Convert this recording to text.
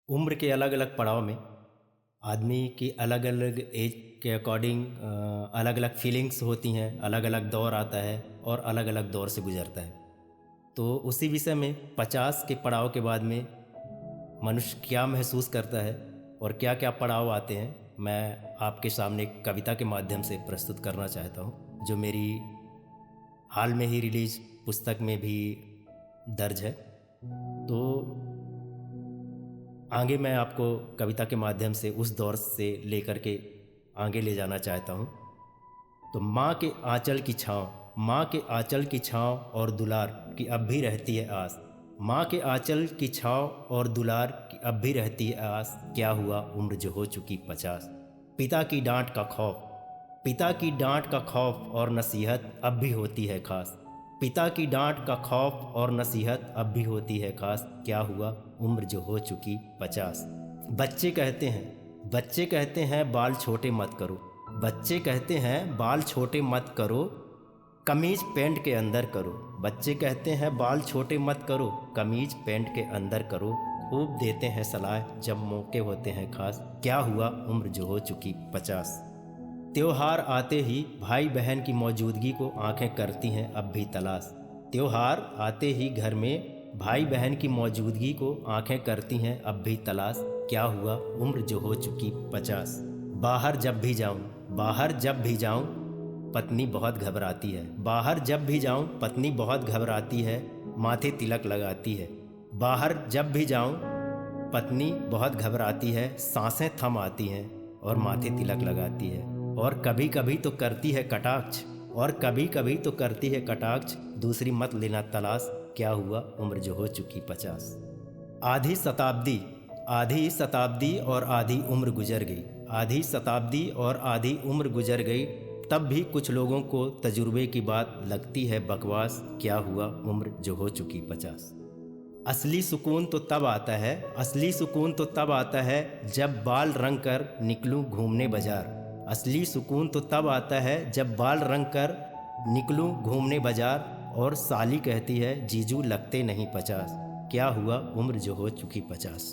उम्र के अलग अलग पड़ाव में आदमी की अलग अलग एज के अकॉर्डिंग अलग अलग फीलिंग्स होती हैं, अलग अलग दौर आता है और अलग अलग दौर से गुजरता है। तो उसी विषय में 50 के पड़ाव के बाद में मनुष्य क्या महसूस करता है और क्या क्या पड़ाव आते हैं, मैं आपके सामने एक कविता के माध्यम से प्रस्तुत करना चाहता हूँ, जो मेरी हाल में ही रिलीज पुस्तक में भी दर्ज है। तो आगे मैं आपको कविता के माध्यम से उस दौर से लेकर के आगे ले जाना चाहता हूँ। तो माँ के आंचल की छाँव, माँ के आंचल की छाँव और दुलार की अब भी रहती है आस। माँ के आंचल की छाँव और दुलार की अब भी रहती है आस। क्या हुआ उम्र जो हो चुकी 50। पिता की डांट का खौफ, पिता की डांट का खौफ और नसीहत अब भी होती है खास। पिता की डांट का खौफ और नसीहत अब भी होती है खास। क्या हुआ उम्र जो हो चुकी 50। बच्चे कहते हैं बाल छोटे मत करो। बच्चे कहते हैं बाल छोटे मत करो, कमीज पैंट के अंदर करो। बच्चे कहते हैं बाल छोटे मत करो, कमीज पैंट के अंदर करो। खूब देते हैं सलाह जब मौके होते हैं खास। क्या हुआ उम्र जो हो चुकी 50। त्योहार आते ही भाई बहन की मौजूदगी को आंखें करती हैं अब भी तलाश। त्योहार आते ही घर में भाई बहन की मौजूदगी को आंखें करती हैं अब भी तलाश। क्या हुआ उम्र जो हो चुकी 50। बाहर जब भी जाऊं पत्नी बहुत घबराती है। बाहर जब भी जाऊं पत्नी बहुत घबराती है, माथे तिलक लगाती है। बाहर जब भी जाऊं पत्नी बहुत घबराती है, सांसें थम आती हैं और माथे तिलक लगाती है। और कभी कभी तो करती है कटाक्ष, और कभी कभी तो करती है कटाक्ष, दूसरी मत लेना तलाश। क्या हुआ उम्र जो हो चुकी 50। आधी शताब्दी और आधी उम्र गुजर गई। आधी शताब्दी और आधी उम्र गुजर गई, तब भी कुछ लोगों को तजुर्बे की बात लगती है बकवास। क्या हुआ उम्र जो हो चुकी 50। असली सुकून तो तब आता है जब बाल रंग कर निकलूं घूमने बाजार। असली सुकून तो तब आता है जब बाल रंग कर निकलूं घूमने बाजार। और साली कहती है जीजू लगते नहीं 50। क्या हुआ उम्र जो हो चुकी 50।